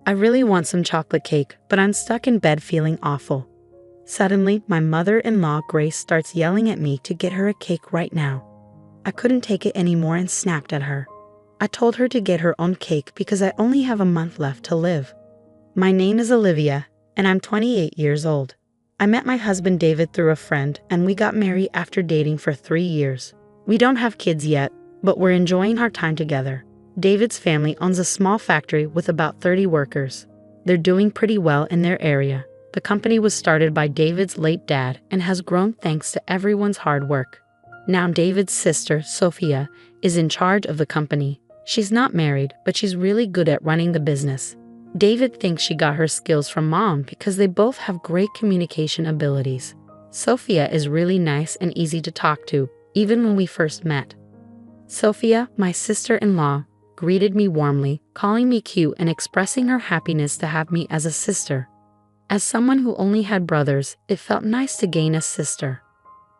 I really want some chocolate cake, but I'm stuck in bed feeling awful. Suddenly, my mother-in-law Grace starts yelling at me to get her a cake right now. I couldn't take it anymore and snapped at her. I told her to get her own cake because I only have a month left to live. My name is Olivia, and I'm 28 years old. I met my husband David through a friend, and we got married after dating for 3 years. We don't have kids yet, but we're enjoying our time together. David's family owns a small factory with about 30 workers. They're doing pretty well in their area. The company was started by David's late dad and has grown thanks to everyone's hard work. Now David's sister, Sophia, is in charge of the company. She's not married, but she's really good at running the business. David thinks she got her skills from mom because they both have great communication abilities. Sophia is really nice and easy to talk to, even when we first met. Sophia, my sister-in-law, greeted me warmly, calling me cute and expressing her happiness to have me as a sister. As someone who only had brothers, it felt nice to gain a sister.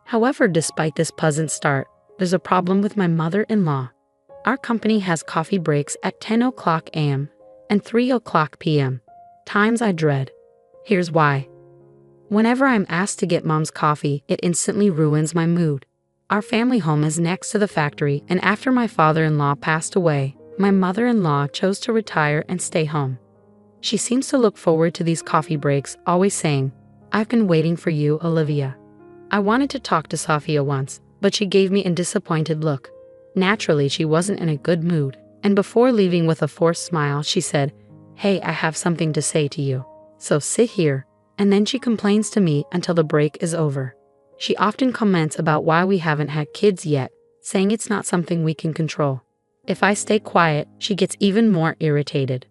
However, despite this pleasant start, there's a problem with my mother-in-law. Our company has coffee breaks at 10 o'clock a.m. and 3 o'clock p.m. Times I dread. Here's why. Whenever I'm asked to get mom's coffee, it instantly ruins my mood. Our family home is next to the factory, and after my father-in-law passed away, my mother-in-law chose to retire and stay home. She seems to look forward to these coffee breaks, always saying, "I've been waiting for you, Olivia." I wanted to talk to Sophia once, but she gave me a disappointed look. Naturally, she wasn't in a good mood, and before leaving with a forced smile, she said, "Hey, I have something to say to you. So sit here." And then she complains to me until the break is over. She often comments about why we haven't had kids yet, saying it's not something we can control. If I stay quiet, she gets even more irritated.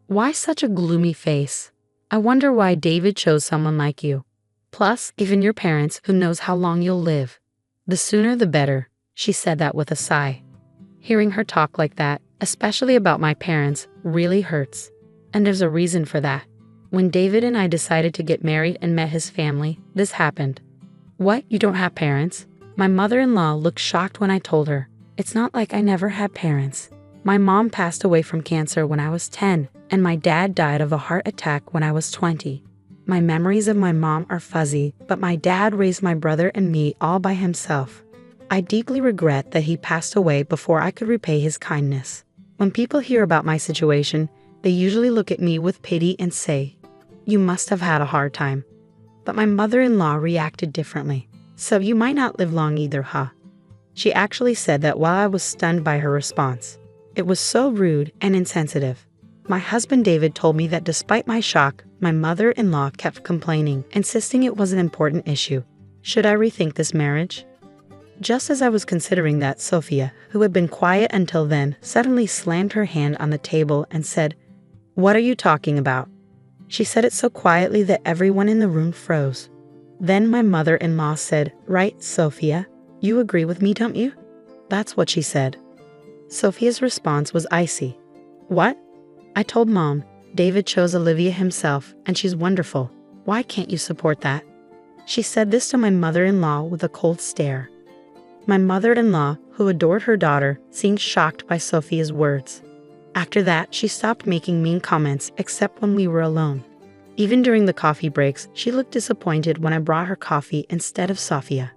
Why such a gloomy face? I wonder why David chose someone like you. Plus, even your parents, who knows how long you'll live. The sooner the better. She said that with a sigh. Hearing her talk like that, especially about my parents, really hurts. And there's a reason for that. When David and I decided to get married and met his family, this happened. What, you don't have parents? My mother-in-law looked shocked when I told her. It's not like I never had parents. My mom passed away from cancer when I was 10, and my dad died of a heart attack when I was 20. My memories of my mom are fuzzy, but my dad raised my brother and me all by himself. I deeply regret that he passed away before I could repay his kindness. When people hear about my situation, they usually look at me with pity and say, "You must have had a hard time." But my mother-in-law reacted differently. "So you might not live long either, huh?" She actually said that while I was stunned by her response. It was so rude and insensitive. My husband David told me that despite my shock, my mother-in-law kept complaining, insisting it was an important issue. Should I rethink this marriage? Just as I was considering that, Sophia, who had been quiet until then, suddenly slammed her hand on the table and said, "What are you talking about?" She said it so quietly that everyone in the room froze. Then my mother-in-law said, "Right, Sophia, you agree with me, don't you?" That's what she said. Sophia's response was icy. "What?" I told Mom, "David chose Olivia himself, and she's wonderful. Why can't you support that?" She said this to my mother-in-law with a cold stare. My mother-in-law, who adored her daughter, seemed shocked by Sophia's words. After that, she stopped making mean comments except when we were alone. Even during the coffee breaks, she looked disappointed when I brought her coffee instead of Sophia.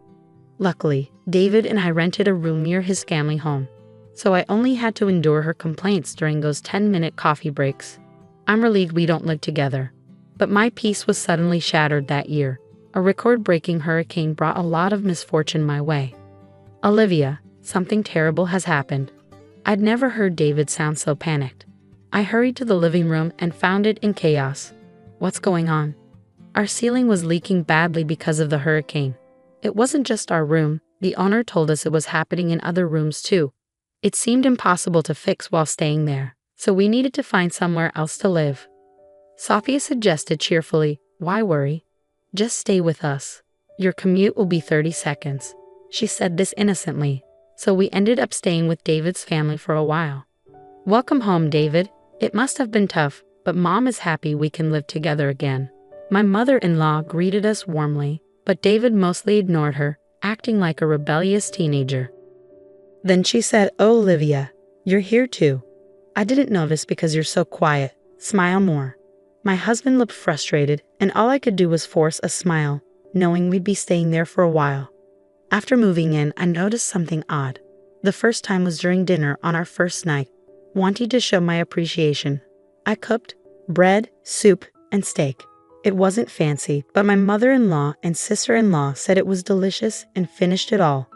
Luckily, David and I rented a room near his family home, so I only had to endure her complaints during those 10-minute coffee breaks. I'm relieved we don't live together. But my peace was suddenly shattered that year. A record-breaking hurricane brought a lot of misfortune my way. "Olivia, something terrible has happened." I'd never heard David sound so panicked. I hurried to the living room and found it in chaos. "What's going on?" Our ceiling was leaking badly because of the hurricane. It wasn't just our room. The owner told us it was happening in other rooms too. It seemed impossible to fix while staying there, so we needed to find somewhere else to live. Sophia suggested cheerfully, "Why worry? Just stay with us. Your commute will be 30 seconds. She said this innocently, so we ended up staying with David's family for a while. Welcome home, David. It must have been tough, but Mom is happy we can live together again. My mother-in-law greeted us warmly, but David mostly ignored her, acting like a rebellious teenager. Then she said, "Oh, Olivia, you're here too. I didn't notice because you're so quiet," Smile more. My husband looked frustrated, and all I could do was force a smile, knowing we'd be staying there for a while. After moving in, I noticed something odd. The first time was during dinner on our first night. Wanting to show my appreciation, I cooked bread, soup, and steak. It wasn't fancy, but my mother-in-law and sister-in-law said it was delicious and finished it all.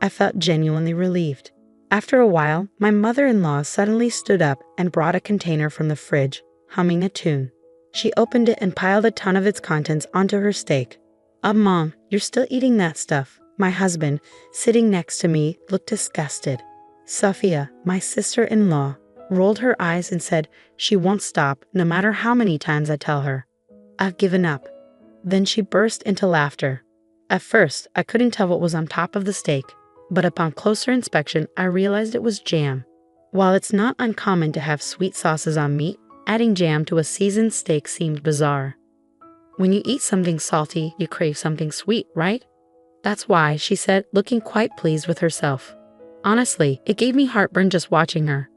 I felt genuinely relieved. After a while, my mother-in-law suddenly stood up and brought a container from the fridge, humming a tune. She opened it and piled a ton of its contents onto her steak. Mom, you're still eating that stuff." My husband, sitting next to me, looked disgusted. Sophia, my sister-in-law, rolled her eyes and said she won't stop no matter how many times I tell her. "I've given up." Then she burst into laughter. At first, I couldn't tell what was on top of the steak, but upon closer inspection, I realized it was jam. While it's not uncommon to have sweet sauces on meat, adding jam to a seasoned steak seemed bizarre. When you eat something salty, you crave something sweet, right? "That's why," she said, looking quite pleased with herself. Honestly, it gave me heartburn just watching her.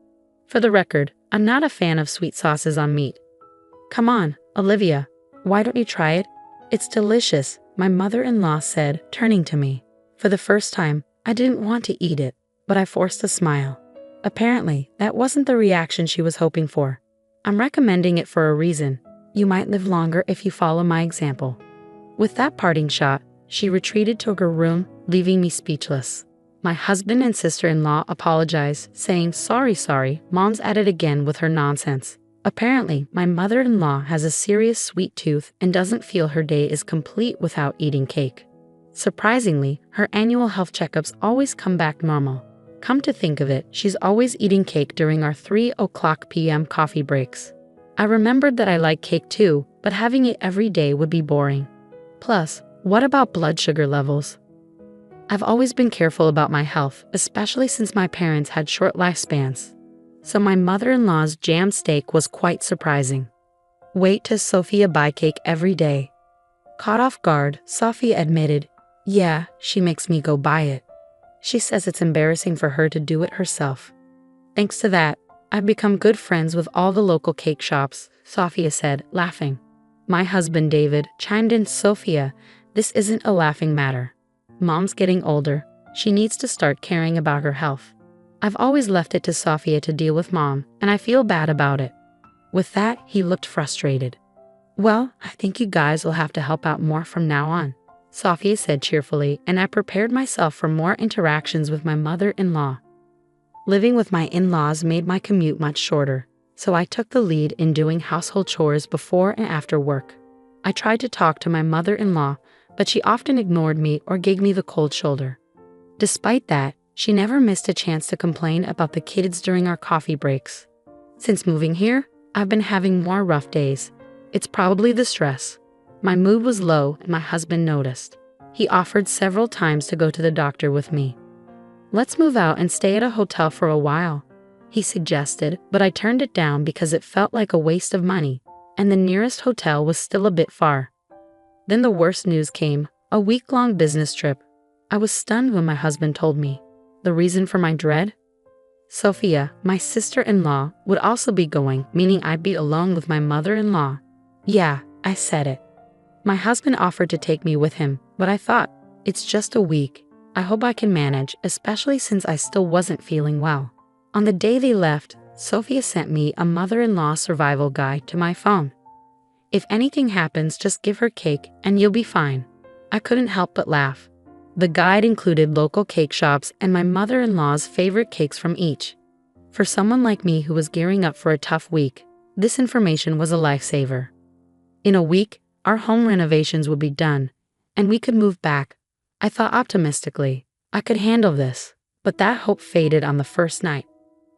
For the record, I'm not a fan of sweet sauces on meat. "Come on, Olivia, why don't you try it? It's delicious," my mother-in-law said, turning to me. For the first time, I didn't want to eat it, but I forced a smile. Apparently, that wasn't the reaction she was hoping for. "I'm recommending it for a reason. You might live longer if you follow my example." With that parting shot, she retreated to her room, leaving me speechless. My husband and sister-in-law apologized, saying, Sorry, Mom's at it again with her nonsense." Apparently, my mother-in-law has a serious sweet tooth and doesn't feel her day is complete without eating cake. Surprisingly, her annual health checkups always come back normal. Come to think of it, she's always eating cake during our 3:00 p.m. coffee breaks. I remembered that I like cake too, but having it every day would be boring. Plus, what about blood sugar levels? I've always been careful about my health, especially since my parents had short lifespans. So my mother-in-law's jam steak was quite surprising. Wait till Sophia buy cake every day. Caught off guard, Sophia admitted, "Yeah, she makes me go buy it. She says it's embarrassing for her to do it herself." "Thanks to that, I've become good friends with all the local cake shops," Sophia said, laughing. My husband, David, chimed in, "Sophia, this isn't a laughing matter. Mom's getting older. She needs to start caring about her health. I've always left it to Sophia to deal with Mom, and I feel bad about it." With that, he looked frustrated. "Well, I think you guys will have to help out more from now on," Sophia said cheerfully, and I prepared myself for more interactions with my mother-in-law. Living with my in-laws made my commute much shorter, so I took the lead in doing household chores before and after work. I tried to talk to my mother-in-law, but she often ignored me or gave me the cold shoulder. Despite that, she never missed a chance to complain about the kids during our coffee breaks. Since moving here, I've been having more rough days. It's probably the stress. My mood was low and my husband noticed. He offered several times to go to the doctor with me. "Let's move out and stay at a hotel for a while," he suggested, but I turned it down because it felt like a waste of money, and the nearest hotel was still a bit far. Then the worst news came, a week-long business trip. I was stunned when my husband told me. The reason for my dread? Sophia, my sister-in-law, would also be going, meaning I'd be alone with my mother-in-law. Yeah, I said it. My husband offered to take me with him, but I thought, it's just a week. I hope I can manage, especially since I still wasn't feeling well. On the day they left, Sophia sent me a mother-in-law survival guide to my phone. "If anything happens, just give her cake and you'll be fine." I couldn't help but laugh. The guide included local cake shops and my mother-in-law's favorite cakes from each. For someone like me who was gearing up for a tough week, this information was a lifesaver. In a week, our home renovations would be done, and we could move back. I thought optimistically, I could handle this, but that hope faded on the first night.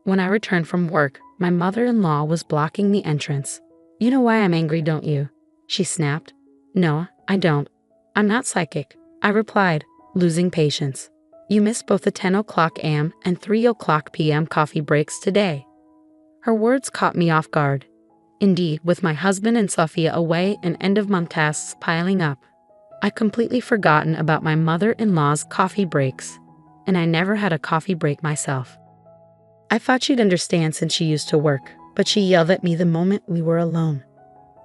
When I returned from work, my mother-in-law was blocking the entrance. "You know why I'm angry, don't you?" she snapped. "No, I don't. I'm not psychic," I replied, losing patience. "You missed both the 10:00 a.m. and 3:00 p.m. coffee breaks today." Her words caught me off guard. Indeed, with my husband and Sophia away and end-of-month tasks piling up, I'd completely forgotten about my mother-in-law's coffee breaks, and I never had a coffee break myself. I thought she'd understand since she used to work, but she yelled at me the moment we were alone.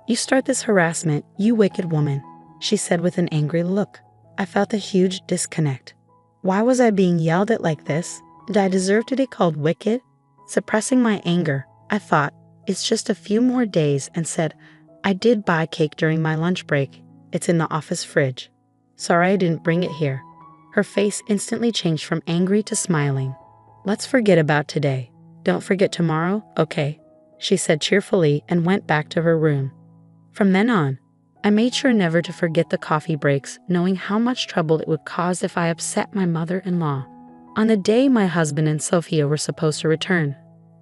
"You start this harassment, you wicked woman," she said with an angry look. I felt a huge disconnect. Why was I being yelled at like this? Did I deserve to be called wicked? Suppressing my anger, I thought, it's just a few more days, and said, "I did buy cake during my lunch break. It's in the office fridge. Sorry I didn't bring it here." Her face instantly changed from angry to smiling. "Let's forget about today. Don't forget tomorrow, okay?" she said cheerfully and went back to her room. From then on, I made sure never to forget the coffee breaks, knowing how much trouble it would cause if I upset my mother-in-law. On the day my husband and Sophia were supposed to return,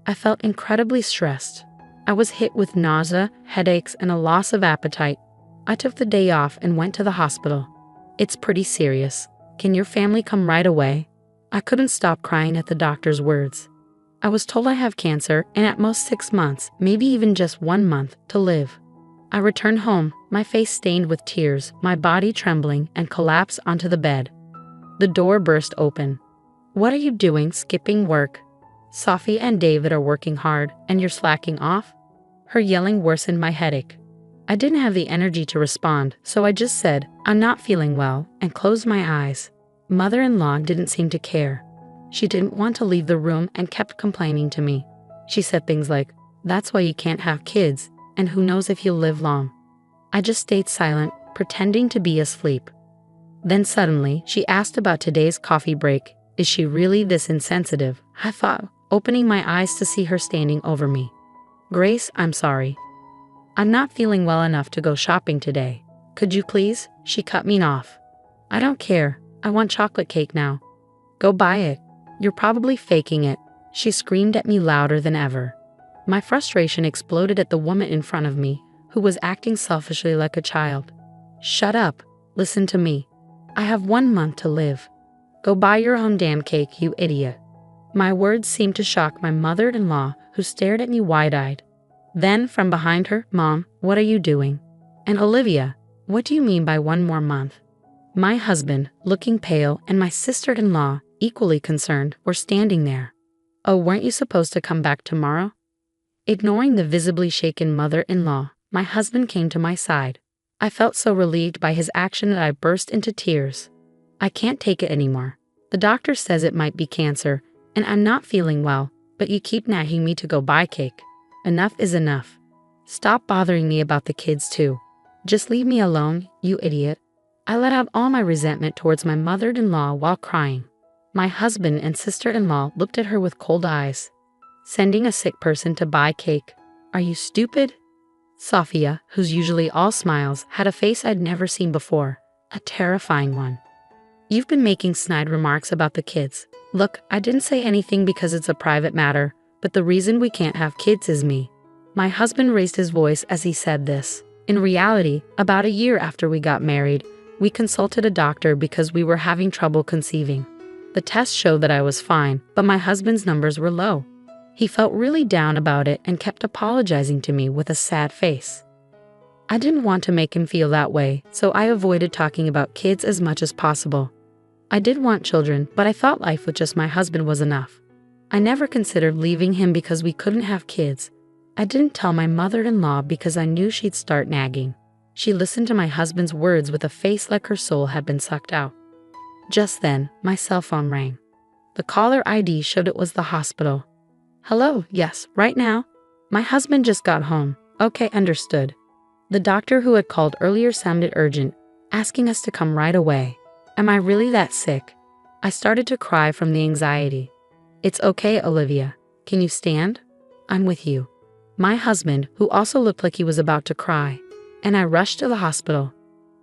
I felt incredibly stressed. I was hit with nausea, headaches, and a loss of appetite. I took the day off and went to the hospital. "It's pretty serious. Can your family come right away?" I couldn't stop crying at the doctor's words. I was told I have cancer and at most 6 months, maybe even just 1 month, to live. I returned home, my face stained with tears, my body trembling, and collapsed onto the bed. The door burst open. "What are you doing, skipping work? Sophie and David are working hard, and you're slacking off?" Her yelling worsened my headache. I didn't have the energy to respond, so I just said, "I'm not feeling well," and closed my eyes. Mother-in-law didn't seem to care. She didn't want to leave the room and kept complaining to me. She said things like, "That's why you can't have kids, and who knows if you'll live long." I just stayed silent, pretending to be asleep. Then suddenly, she asked about today's coffee break. Is she really this insensitive? I thought, opening my eyes to see her standing over me. "Grace, I'm sorry. I'm not feeling well enough to go shopping today. Could you please?" She cut me off. "I don't care. I want chocolate cake now. Go buy it. You're probably faking it," she screamed at me louder than ever. My frustration exploded at the woman in front of me, who was acting selfishly like a child. "Shut up. Listen to me. I have 1 month to live. Go buy your own damn cake, you idiot." My words seemed to shock my mother-in-law, who stared at me wide-eyed. Then, from behind her, "Mom, what are you doing? And Olivia, what do you mean by 1 more month?" My husband, looking pale, and my sister-in-law, equally concerned, were standing there. "Oh, weren't you supposed to come back tomorrow?" Ignoring the visibly shaken mother-in-law, my husband came to my side. I felt so relieved by his action that I burst into tears. "I can't take it anymore. The doctor says it might be cancer, and I'm not feeling well, but you keep nagging me to go buy cake. Enough is enough. Stop bothering me about the kids too. Just leave me alone, you idiot." I let out all my resentment towards my mother-in-law while crying. My husband and sister-in-law looked at her with cold eyes. "Sending a sick person to buy cake. Are you stupid?" Sophia, who's usually all smiles, had a face I'd never seen before, a terrifying one. "You've been making snide remarks about the kids. Look, I didn't say anything because it's a private matter, but the reason we can't have kids is me." My husband raised his voice as he said this. In reality, about a year after we got married, we consulted a doctor because we were having trouble conceiving. The test showed that I was fine, but my husband's numbers were low. He felt really down about it and kept apologizing to me with a sad face. I didn't want to make him feel that way, so I avoided talking about kids as much as possible. I did want children, but I thought life with just my husband was enough. I never considered leaving him because we couldn't have kids. I didn't tell my mother-in-law because I knew she'd start nagging. She listened to my husband's words with a face like her soul had been sucked out. Just then, my cell phone rang. The caller ID showed it was the hospital. "Hello, yes, right now. My husband just got home." "Okay, understood." The doctor who had called earlier sounded urgent, asking us to come right away. Am I really that sick? I started to cry from the anxiety. "It's okay, Olivia. Can you stand? I'm with you." My husband, who also looked like he was about to cry, and I rushed to the hospital.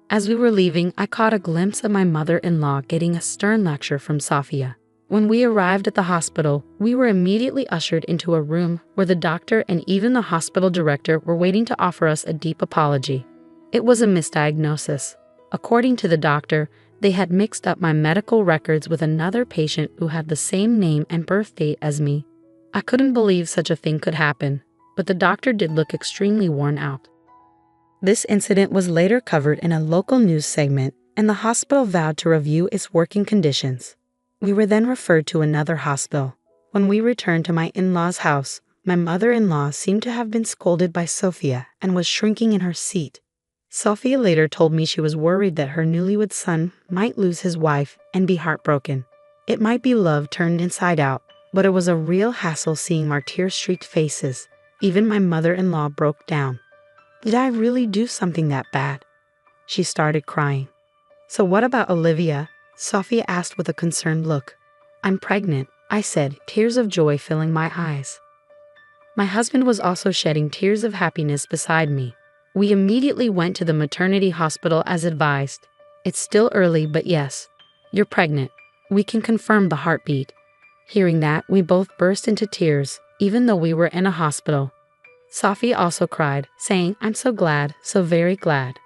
As we were leaving, I caught a glimpse of my mother-in-law getting a stern lecture from Sophia. When we arrived at the hospital, we were immediately ushered into a room where the doctor and even the hospital director were waiting to offer us a deep apology. It was a misdiagnosis. According to the doctor, they had mixed up my medical records with another patient who had the same name and birth date as me. I couldn't believe such a thing could happen, but the doctor did look extremely worn out. This incident was later covered in a local news segment, and the hospital vowed to review its working conditions. We were then referred to another hospital. When we returned to my in-laws' house, My mother-in-law seemed to have been scolded by Sophia and was shrinking in her seat. Sophia later told me she was worried that her newlywed son might lose his wife and be heartbroken. It might be love turned inside out, but it was a real hassle seeing our tear-streaked faces. Even my mother-in-law broke down. Did I really do something that bad? She started crying. So what about Olivia? Sophia asked with a concerned look. I'm pregnant, I said, tears of joy filling my eyes. My husband was also shedding tears of happiness beside me. We immediately went to the maternity hospital as advised. It's still early, but yes, you're pregnant. We can confirm the heartbeat. Hearing that, we both burst into tears, even though we were in a hospital. Sophie also cried, saying, I'm so glad, so very glad.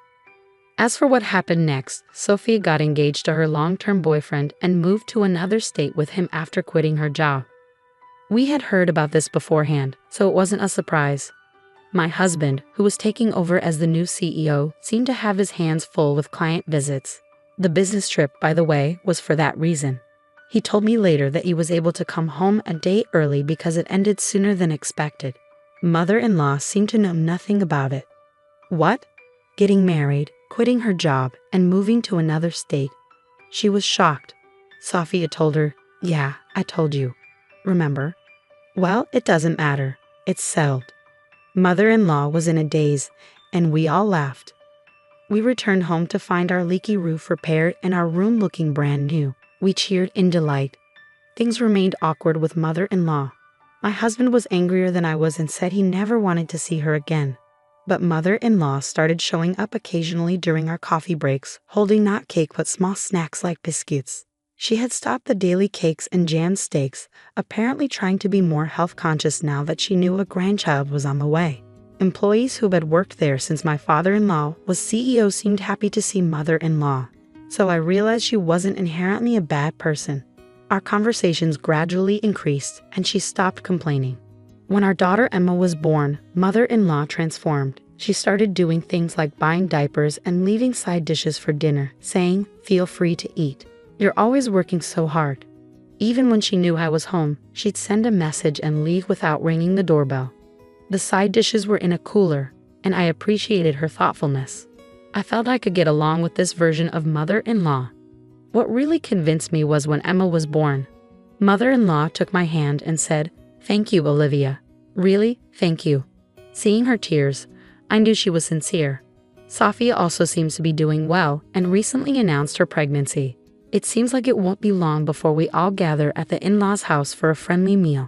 As for what happened next, Sophia got engaged to her long-term boyfriend and moved to another state with him after quitting her job. We had heard about this beforehand, so it wasn't a surprise. My husband, who was taking over as the new CEO, seemed to have his hands full with client visits. The business trip, by the way, was for that reason. He told me later that he was able to come home a day early because it ended sooner than expected. Mother-in-law seemed to know nothing about it. What? Getting married, quitting her job, and moving to another state. She was shocked. Sophia told her, yeah, I told you. Remember? Well, it doesn't matter. It's settled. Mother-in-law was in a daze, and we all laughed. We returned home to find our leaky roof repaired and our room looking brand new. We cheered in delight. Things remained awkward with mother-in-law. My husband was angrier than I was and said he never wanted to see her again. But mother-in-law started showing up occasionally during our coffee breaks, holding not cake but small snacks like biscuits. She had stopped the daily cakes and jammed steaks, apparently trying to be more health conscious now that she knew a grandchild was on the way. Employees who had worked there since my father-in-law was CEO seemed happy to see mother-in-law. So I realized she wasn't inherently a bad person. Our conversations gradually increased and she stopped complaining. When our daughter Emma was born, mother-in-law transformed. She started doing things like buying diapers and leaving side dishes for dinner, saying, feel free to eat. You're always working so hard. Even when she knew I was home, she'd send a message and leave without ringing the doorbell. The side dishes were in a cooler, and I appreciated her thoughtfulness. I felt I could get along with this version of mother-in-law. What really convinced me was when Emma was born. Mother-in-law took my hand and said, thank you, Olivia. Really, thank you. Seeing her tears, I knew she was sincere. Sophia also seems to be doing well and recently announced her pregnancy. It seems like it won't be long before we all gather at the in-laws' house for a friendly meal.